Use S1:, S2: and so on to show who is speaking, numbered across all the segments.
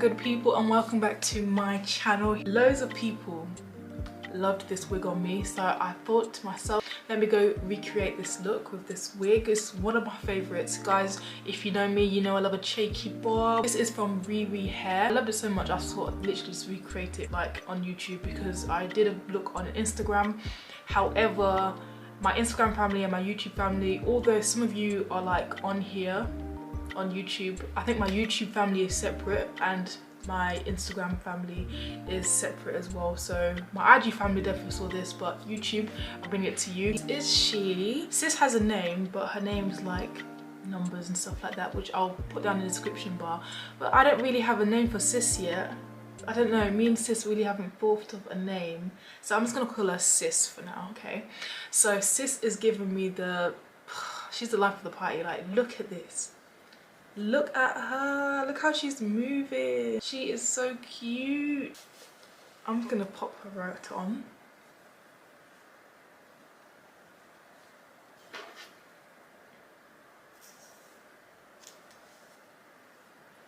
S1: good people, and welcome back to my channel. Loads of people loved this wig on me, so I thought to myself, let me go recreate this look with this wig. It's one of my favorites, guys. If you know me, you know I love a cheeky bob. This is from RiriHair. I loved it so much I thought I'd literally just recreate it like on YouTube, because I did a look on Instagram. However, my Instagram family and my YouTube family, although some of you are like on here on YouTube, I think my YouTube family is separate and my Instagram family is separate as well. So my IG family definitely saw this, but YouTube, I'll bring it to you. Is she? Sis has a name, but her name's like numbers and stuff like that, which I'll put down in the description bar. But I don't really have a name for Sis yet. I don't know, me and Sis really haven't thought of a name. So I'm just gonna call her Sis for now, okay? So Sis is giving me the, she's the life of the party. Like, look at this. Look at her, look how she's moving. She is so cute. I'm just gonna pop her right on.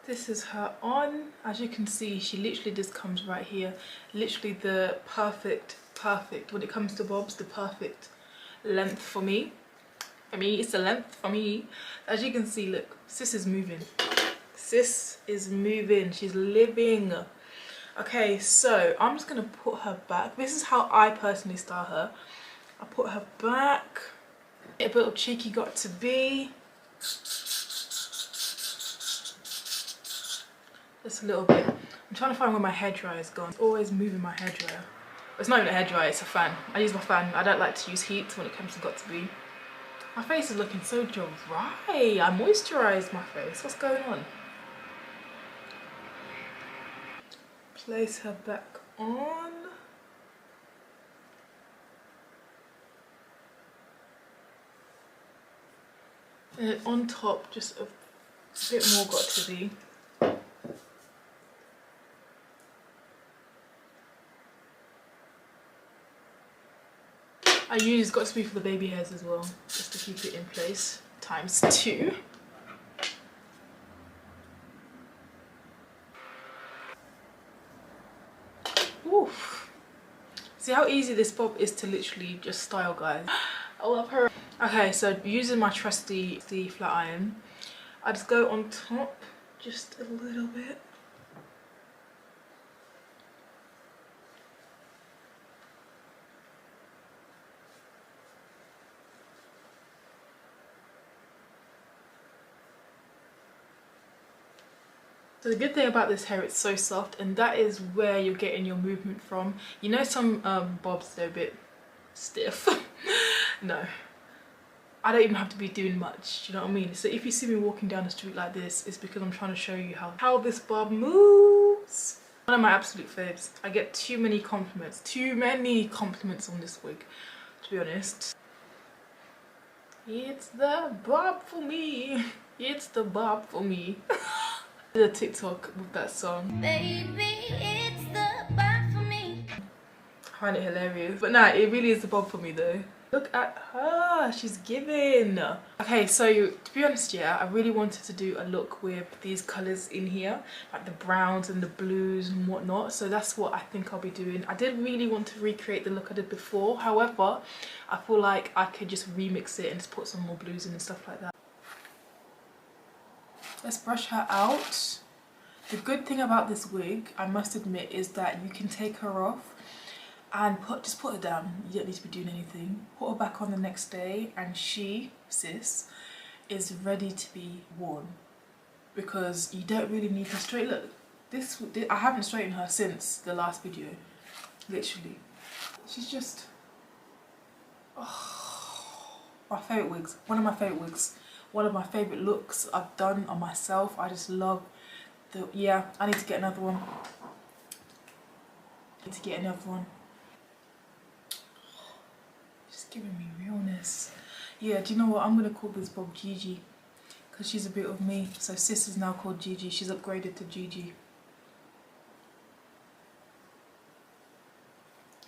S1: This is her on. As you can see, she literally just comes right here. Literally the perfect, when it comes to bobs, the perfect length for me. I mean, it's the length for me. As you can see, look, Sis is moving. Sis is moving, she's living. Okay, so I'm just gonna put her back. This is how I personally style her. I put her back. A bit of cheeky got to be. Just a little bit. I'm trying to find where my hairdryer is gone. It's always moving my hairdryer. It's not even a hairdryer, it's a fan. I use my fan. I don't like to use heat when it comes to got to be. My face is looking so dry. I moisturised my face. What's going on? Place her back on. And then on top, just a bit more got to be. I use got to be for the baby hairs as well, just to keep it in place, ×2. Oof. See how easy this bob is to literally just style, guys. I love her. Okay, so using my trusty flat iron, I just go on top just a little bit. So the good thing about this hair, it's so soft, and that is where you're getting your movement from. You know, some bobs, they're a bit stiff. No, I don't even have to be doing much, do you know what I mean? So if you see me walking down the street like this, it's because I'm trying to show you how this bob moves. One of my absolute faves. I get too many compliments on this wig, to be honest. It's the bob for me. It's the bob for me. The TikTok with that song. Baby, it's the bob for me. I find it hilarious. But nah, it really is the bob for me though. Look at her, she's giving. Okay, so to be honest, yeah, I really wanted to do a look with these colours in here, like the browns and the blues and whatnot. So that's what I think I'll be doing. I did really want to recreate the look I did before. However, I feel like I could just remix it and just put some more blues in and stuff like that. Let's brush her out. The good thing about this wig, I must admit, is that you can take her off and just put her down. You don't need to be doing anything. Put her back on the next day and she, Sis, is ready to be worn. Because you don't really need to straighten. Look, I haven't straightened her since the last video. Literally. She's just, oh, my favourite wigs. One of my favourite wigs. One of my favourite looks I've done on myself. I just love the, yeah, I need to get another one. Just giving me realness. Yeah, do you know what? I'm going to call this bob Gigi, because she's a bit of me. So Sis is now called Gigi. She's upgraded to Gigi.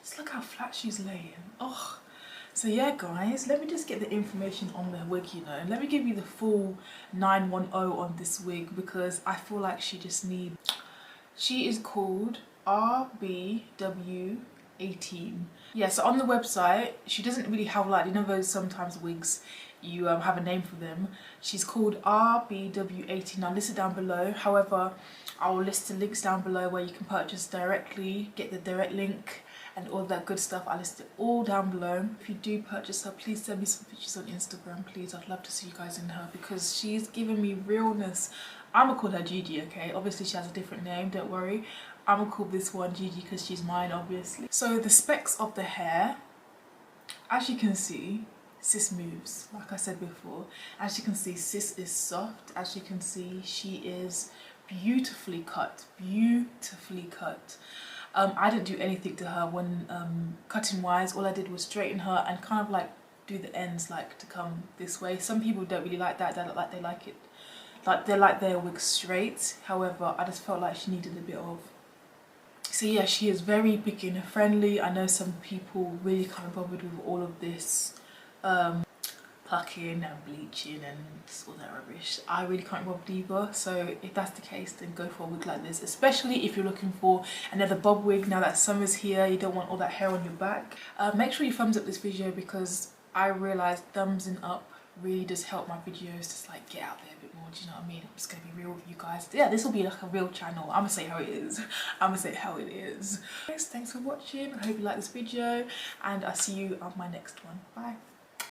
S1: Just look how flat she's laying. Oh. So yeah guys, let me just get the information on the wig, you know, and let me give you the full 910 on this wig, because I feel like she just needs She is called RBW18. Yeah, so on the website, she doesn't really have like, you know those sometimes wigs, you have a name for them. She's called RBW18. I'll list it down below. However, I will list the links down below where you can purchase directly, get the direct link and all that good stuff. I'll list it all down below. If you do purchase her, please send me some pictures on Instagram, please. I'd love to see you guys in her because she's giving me realness. I'm gonna call her Gigi, okay? Obviously she has a different name, don't worry. I'm gonna call this one Gigi because she's mine, obviously. So the specs of the hair, as you can see, sis moves, like I said before. As you can see, sis is soft. As you can see, she is beautifully cut, beautifully cut. I didn't do anything to her when cutting wise. All I did was straighten her and kind of like do the ends like to come this way. Some people don't really like that. They like it like they like their wig straight. However, I just felt like she needed a bit of. So yeah, she is very beginner friendly. I know some people really can't be bothered with all of this plucking and bleaching and all that rubbish. I really can't be bothered either. So if that's the case, then go for a wig like this, especially if you're looking for another bob wig now that summer's here. You don't want all that hair on your back. Make sure you thumbs up this video because I realized thumbsing up really does help my videos just like get out there a bit more. Do you know what I mean? I'm just gonna be real with you guys. Yeah, this will be like a real channel. I'm gonna say how it is. I'm gonna say how it is. Guys, thanks for watching. I hope you like this video and I'll see you on my next one. Bye.